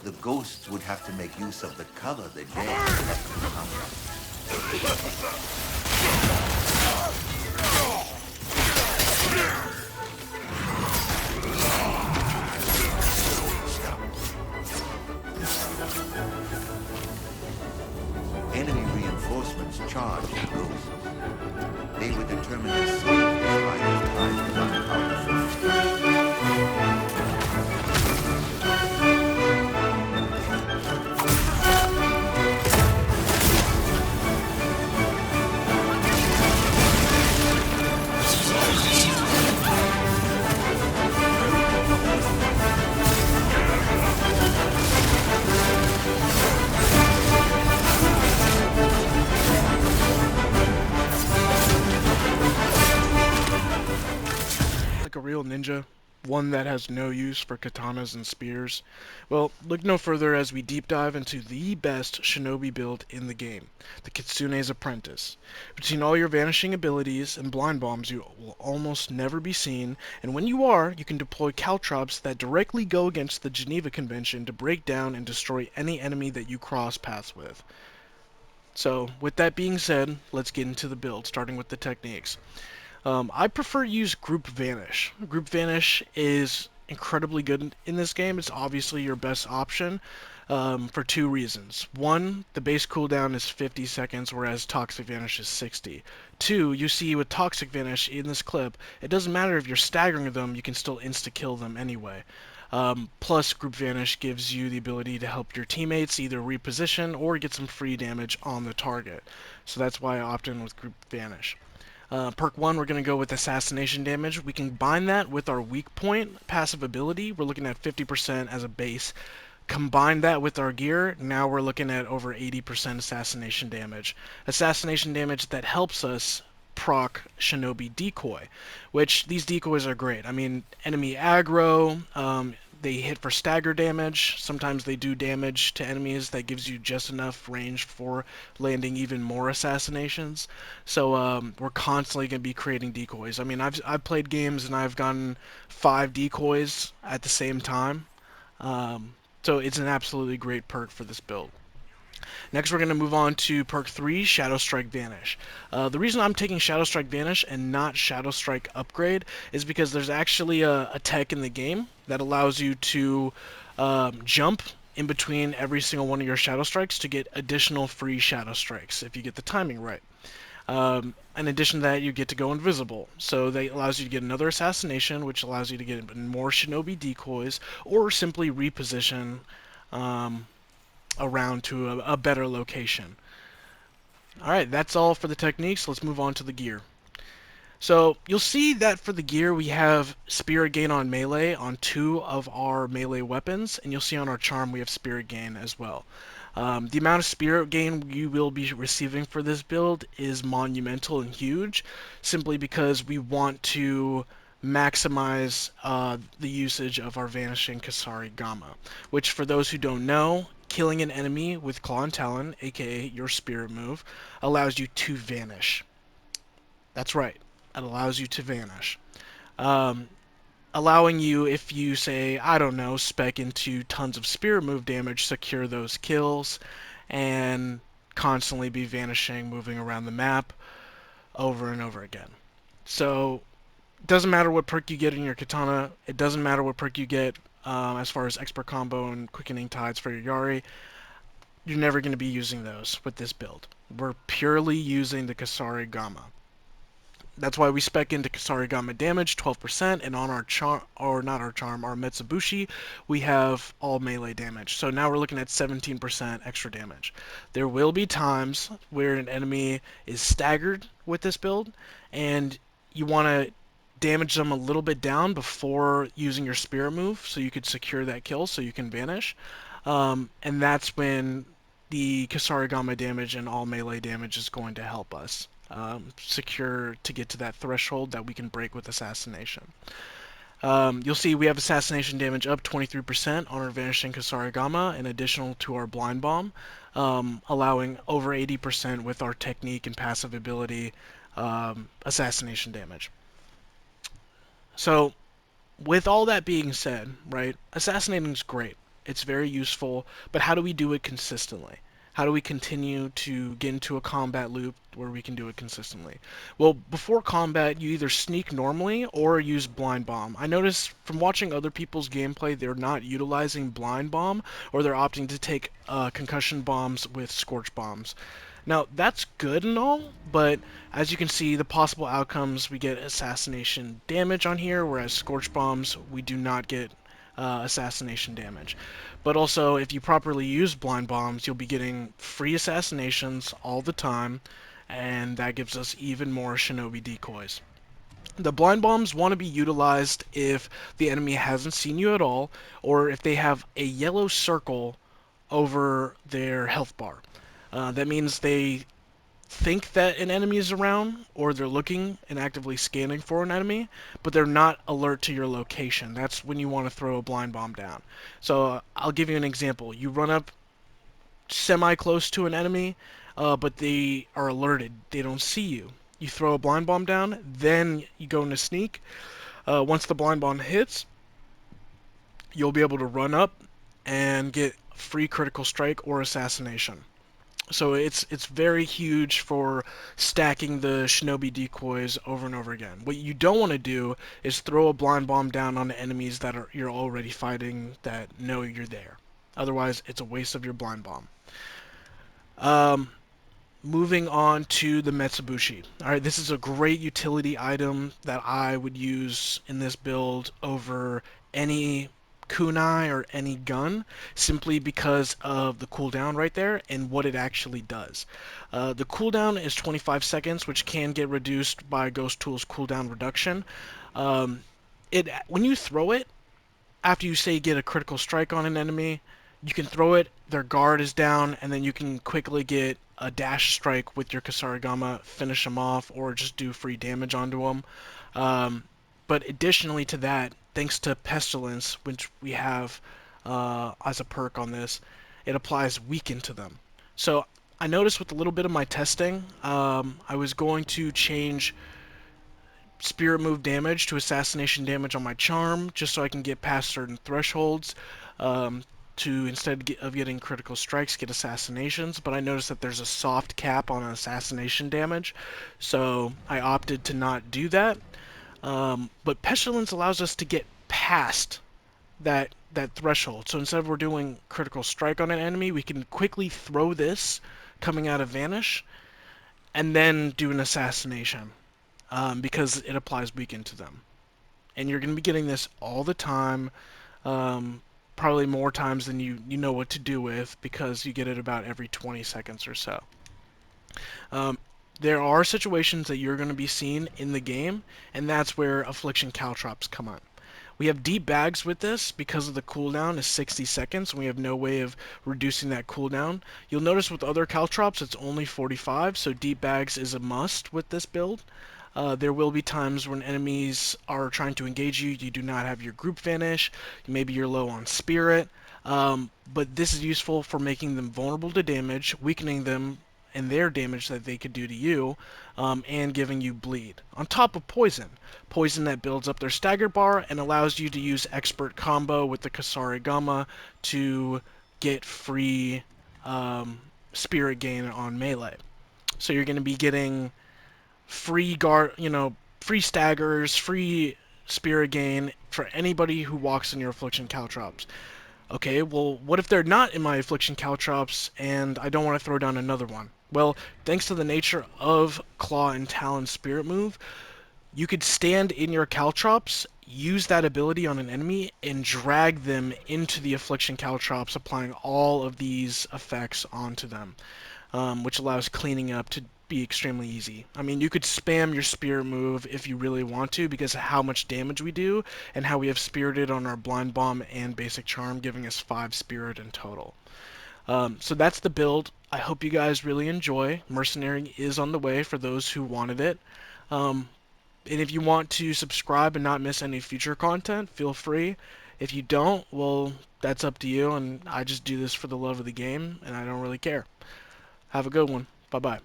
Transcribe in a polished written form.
The ghosts would have to make use of the cover the dead left behind. Enemy reinforcements charged the ghosts. They were determined to save the Spider's time gunpowder first. Like a real ninja, one that has no use for katanas and spears. Well, look no further as we deep dive into the best shinobi build in the game, the Kitsune's Apprentice. Between all your vanishing abilities and blind bombs, you will almost never be seen, and when you are, you can deploy caltrops that directly go against the Geneva Convention to break down and destroy any enemy that you cross paths with. So, with that being said, let's get into the build, starting with the techniques. I prefer to use Group Vanish. Group Vanish is incredibly good in this game. It's obviously your best option for two reasons. One, the base cooldown is 50 seconds, whereas Toxic Vanish is 60. Two, you see with Toxic Vanish in this clip, it doesn't matter if you're staggering them, you can still insta-kill them anyway. Plus, Group Vanish gives you the ability to help your teammates either reposition or get some free damage on the target. So that's why I opt in with Group Vanish. Perk 1, we're going to go with Assassination Damage. We can combine that with our Weak Point passive ability. We're looking at 50% as a base. Combine that with our gear, now we're looking at over 80% Assassination Damage. Assassination Damage that helps us proc Shinobi Decoy, which these decoys are great. I mean, enemy aggro, they hit for stagger damage. Sometimes they do damage to enemies that gives you just enough range for landing even more assassinations. So we're constantly going to be creating decoys. I mean, I've played games and I've gotten 5 decoys at the same time. So it's an absolutely great perk for this build. Next, we're going to move on to perk 3, Shadow Strike Vanish. The reason I'm taking Shadow Strike Vanish and not Shadow Strike Upgrade is because there's actually a tech in the game that allows you to jump in between every single one of your Shadow Strikes to get additional free Shadow Strikes if you get the timing right. In addition to that, you get to go invisible. So that allows you to get another assassination, which allows you to get more Shinobi decoys, or simply reposition around to a better location. Alright, that's all for the techniques. Let's move on to the gear. So you'll see that for the gear we have Spirit Gain on melee on 2 of our melee weapons, and you'll see on our charm we have Spirit Gain as well. The amount of Spirit Gain you will be receiving for this build is monumental and huge, simply because we want to maximize the usage of our Vanishing Kasari Gamma, which for those who don't know, killing an enemy with Claw and Talon, aka your spirit move, allows you to vanish. That's right, it allows you to vanish. Allowing you, if you say, I don't know, spec into tons of spirit move damage, secure those kills, and constantly be vanishing, moving around the map over and over again. So, it doesn't matter what perk you get in your katana, it doesn't matter what perk you get as far as expert combo and quickening tides for your Yari. You're never going to be using those with this build. We're purely using the Kasari Gamma. That's why we spec into Kasari Gamma damage, 12%, and on our charm, or not our charm, our Metsubushi, we have all melee damage. So now we're looking at 17% extra damage. There will be times where an enemy is staggered with this build, and you want to damage them a little bit down before using your spirit move, so you could secure that kill, so you can vanish. And that's when the Kasari Gamma damage and all melee damage is going to help us secure to get to that threshold that we can break with Assassination. You'll see we have Assassination damage up 23% on our Vanishing Kasari Gamma, in addition to our Blind Bomb, allowing over 80% with our technique and passive ability Assassination damage. So, with all that being said, right, assassinating is great. It's very useful, but how do we do it consistently? How do we continue to get into a combat loop where we can do it consistently? Well, before combat, you either sneak normally or use blind bomb. I noticed from watching other people's gameplay, they're not utilizing blind bomb, or they're opting to take concussion bombs with scorch bombs. Now, that's good and all, but as you can see, the possible outcomes, we get assassination damage on here, whereas Scorch Bombs, we do not get assassination damage. But also, if you properly use Blind Bombs, you'll be getting free assassinations all the time, and that gives us even more Shinobi decoys. The blind bombs want to be utilized if the enemy hasn't seen you at all, or if they have a yellow circle over their health bar. That means they think that an enemy is around, or they're looking and actively scanning for an enemy, but they're not alert to your location. That's when you want to throw a blind bomb down. So I'll give you an example. You run up semi-close to an enemy, but they are alerted. They don't see you. You throw a blind bomb down, then you go into sneak. Once the blind bomb hits, you'll be able to run up and get free critical strike or assassination. So it's very huge for stacking the Shinobi decoys over and over again. What you don't want to do is throw a blind bomb down on the enemies that you're already fighting that know you're there. Otherwise, it's a waste of your blind bomb. Um, Moving on to the Metsubushi. Alright, this is a great utility item that I would use in this build over any kunai or any gun, simply because of the cooldown right there and what it actually does. The cooldown is 25 seconds, which can get reduced by Ghost Tool's cooldown reduction. When you throw it, after you say get a critical strike on an enemy, you can throw it, their guard is down, and then you can quickly get a dash strike with your Kasarigama, finish them off, or just do free damage onto them. But additionally to that, thanks to Pestilence, which we have as a perk on this, it applies Weaken to them. So I noticed with a little bit of my testing, I was going to change Spirit Move damage to Assassination damage on my Charm, just so I can get past certain thresholds. To instead of getting critical strikes, get assassinations, but I noticed that there's a soft cap on assassination damage, so I opted to not do that. But Pestilence allows us to get past that threshold. So instead of we're doing critical strike on an enemy, we can quickly throw this coming out of Vanish, and then do an assassination, because it applies Weaken to them. And you're going to be getting this all the time. Probably more times than you know what to do with, because you get it about every 20 seconds or so. There are situations that you're going to be seen in the game, and that's where Affliction Caltrops come on. We have deep bags with this because of the cooldown is 60 seconds, and we have no way of reducing that cooldown. You'll notice with other Caltrops it's only 45, so deep bags is a must with this build. There will be times when enemies are trying to engage you, you do not have your group vanish, maybe you're low on spirit, but this is useful for making them vulnerable to damage, weakening them and their damage that they could do to you, and giving you bleed. On top of poison. Poison that builds up their stagger bar and allows you to use expert combo with the Kasarigama to get free spirit gain on melee. So you're going to be getting free free staggers, free spirit gain for anybody who walks in your Affliction Caltrops. Okay, well, what if they're not in my Affliction Caltrops and I don't want to throw down another one? Well, thanks to the nature of Claw and Talon Spirit Move, you could stand in your Caltrops, use that ability on an enemy, and drag them into the Affliction Caltrops, applying all of these effects onto them, which allows cleaning up to be extremely easy. I mean, you could spam your Spirit Move if you really want to, because of how much damage we do, and how we have Spirited on our Blind Bomb and Basic Charm, giving us 5 Spirit in total. So that's the build. I hope you guys really enjoy. Mercenary is on the way for those who wanted it. And if you want to subscribe and not miss any future content, feel free. If you don't, well, that's up to you, and I just do this for the love of the game, and I don't really care. Have a good one. Bye-bye.